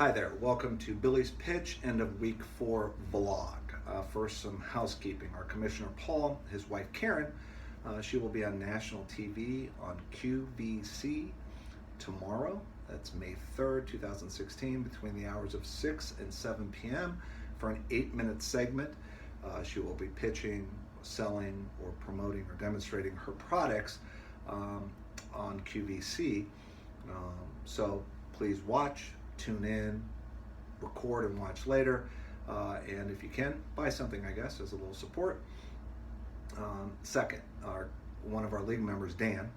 Hi there, welcome to Billy's Pitch end of week 4 vlog. First, some housekeeping. Our Commissioner Paul, his wife Karen, she will be on national TV on QVC tomorrow. That's May 3rd, 2016, between the hours of 6 and 7 p.m. for an 8-minute segment. She will be pitching, selling, or promoting or demonstrating her products on QVC. So please watch, tune in, record and watch later, and if you can, buy something, I guess, as a little support. Second, one of our league members, Dan,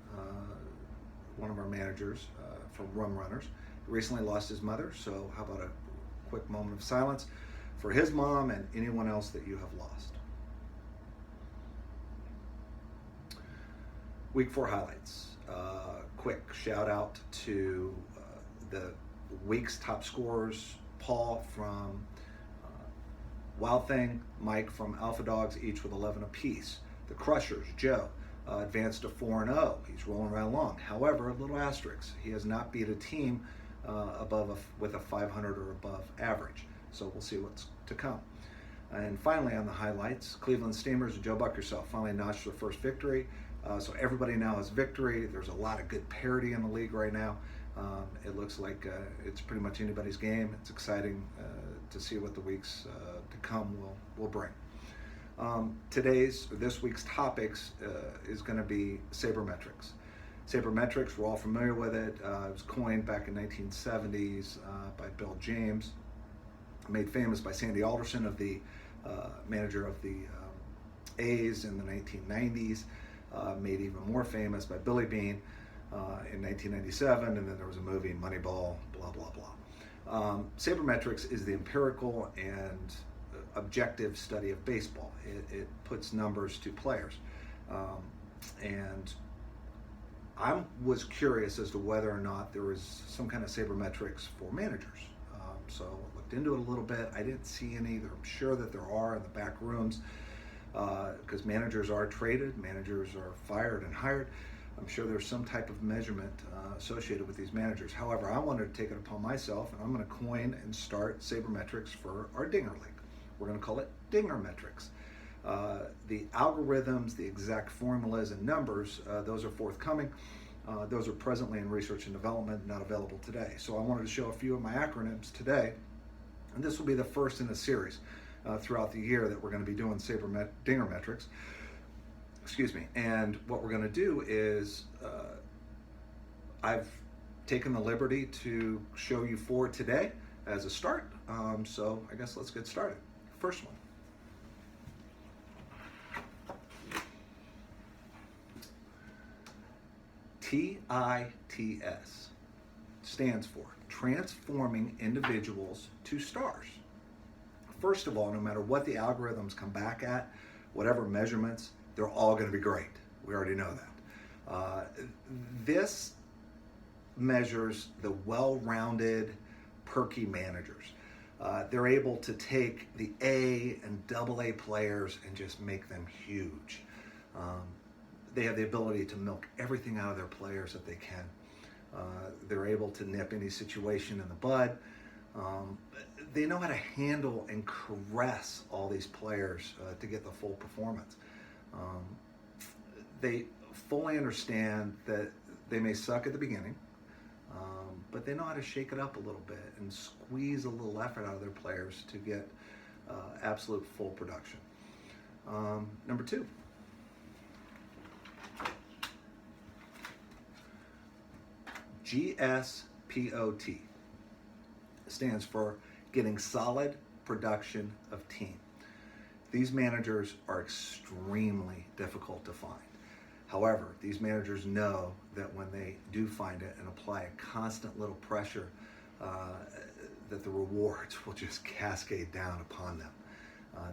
one of our managers from Rum Runners, recently lost his mother, so how about a quick moment of silence for his mom and anyone else that you have lost. Week 4 highlights. Quick shout out to the week's top scorers, Paul from Wild Thing, Mike from Alpha Dogs, each with 11 apiece. The Crushers, Joe, advanced to 4-0. He's rolling right along. However, a little asterisk. He has not beat a team with a 500 or above average. So we'll see what's to come. And finally, on the highlights, Cleveland Steamers and Joe Buck Yourself finally notched their first victory. So everybody now has victory. There's a lot of good parity in the league right now. It looks like it's pretty much anybody's game. It's exciting to see what the weeks to come will bring. This week's topics is going to be sabermetrics. Sabermetrics, we're all familiar with it. It was coined back in 1970s by Bill James, made famous by Sandy Alderson, of the manager of the A's in the 1990s, made even more famous by Billy Beane in 1997, and then there was a movie, Moneyball, blah, blah, blah. Sabermetrics is the empirical and objective study of baseball. It puts numbers to players. And I was curious as to whether or not there was some kind of sabermetrics for managers. So I looked into it a little bit. I didn't see any. I'm sure that there are in the back rooms, because managers are traded, managers are fired and hired. I'm sure there's some type of measurement associated with these managers. However, I wanted to take it upon myself, and I'm going to coin and start sabermetrics for our Dinger League. We're going to call it DINGERMETRICS. The algorithms, the exact formulas and numbers, those are forthcoming. Those are presently in research and development, not available today. So I wanted to show a few of my acronyms today, and this will be the first in a series throughout the year that we're going to be doing DINGERMETRICS. Excuse me. And what we're going to do is I've taken the liberty to show you 4 today as a start. So I guess let's get started. First one. TITS stands for transforming individuals to stars. First of all, no matter what the algorithms come back at, whatever measurements, they're all going to be great. We already know that. This measures the well-rounded, perky managers. They're able to take the A and AA players and just make them huge. They have the ability to milk everything out of their players that they can. They're able to nip any situation in the bud. They know how to handle and caress all these players to get the full performance. They fully understand that they may suck at the beginning, but they know how to shake it up a little bit and squeeze a little effort out of their players to get absolute full production. Number 2. GSPOT stands for getting solid production of team. These managers are extremely difficult to find. However, these managers know that when they do find it and apply a constant little pressure, that the rewards will just cascade down upon them.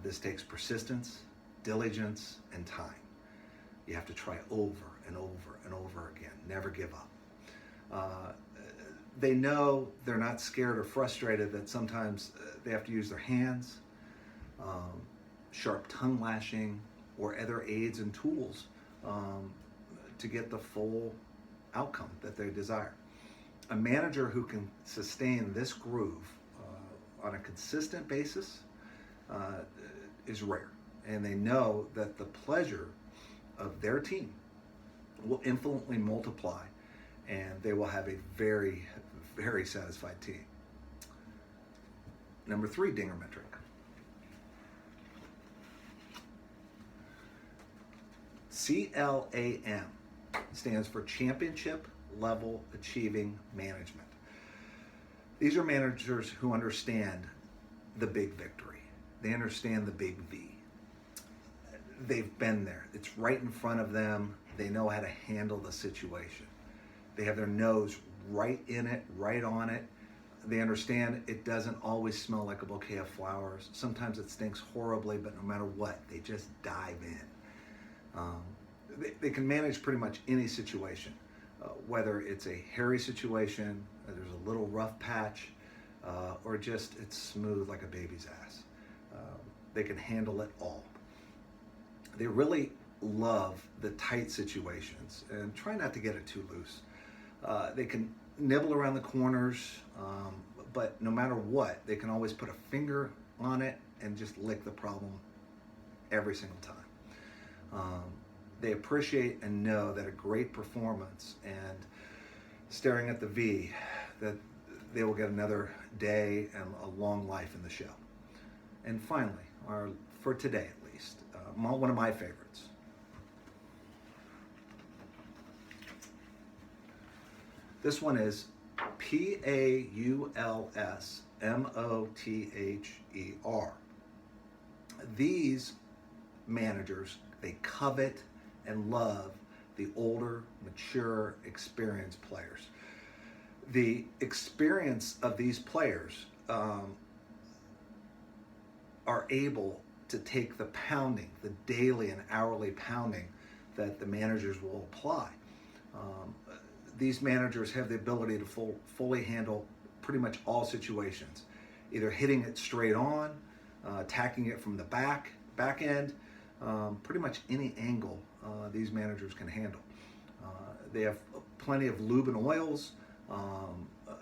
This takes persistence, diligence, and time. You have to try over and over and over again. Never give up. They know they're not scared or frustrated that sometimes they have to use their hands, sharp tongue lashing, or other aids and tools to get the full outcome that they desire. A manager who can sustain this groove on a consistent basis is rare. And they know that the pleasure of their team will infinitely multiply, and they will have a very, very satisfied team. Number 3 dinger metric. CLAM stands for Championship Level Achieving Management. These are managers who understand the big victory. They understand the big V. They've been there. It's right in front of them. They know how to handle the situation. They have their nose right in it, right on it. They understand it doesn't always smell like a bouquet of flowers. Sometimes it stinks horribly, but no matter what, they just dive in. They can manage pretty much any situation, whether it's a hairy situation, there's a little rough patch, or just it's smooth like a baby's ass. They can handle it all. They really love the tight situations and try not to get it too loose. They can nibble around the corners, but no matter what, they can always put a finger on it and just lick the problem every single time. They appreciate and know that a great performance and staring at the V, that they will get another day and a long life in the show. And finally, for today at least, one of my favorites. This one is PAULSMOTHER. These managers, they covet and love the older, mature, experienced players. The experience of these players are able to take the pounding, the daily and hourly pounding that the managers will apply. These managers have the ability to fully handle pretty much all situations, either hitting it straight on, attacking it from the back end, pretty much any angle these managers can handle. They have plenty of lube and oils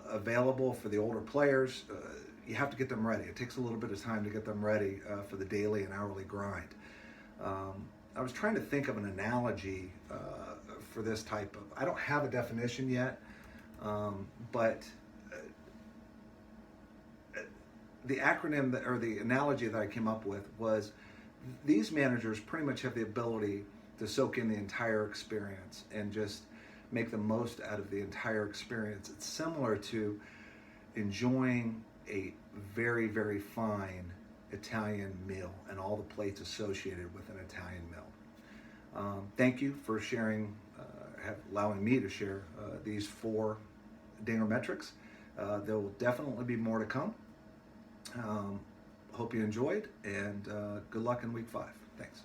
available for the older players. You have to get them ready. It takes a little bit of time to get them ready for the daily and hourly grind. I was trying to think of an analogy for this type of, I don't have a definition yet, but the acronym or the analogy that I came up with was these managers pretty much have the ability to soak in the entire experience and just make the most out of the entire experience. It's similar to enjoying a very, very fine Italian meal and all the plates associated with an Italian meal. Thank you for sharing, allowing me to share these 4 DINGERMETRICS. There will definitely be more to come. Hope you enjoyed, and good luck in week 5. Thanks.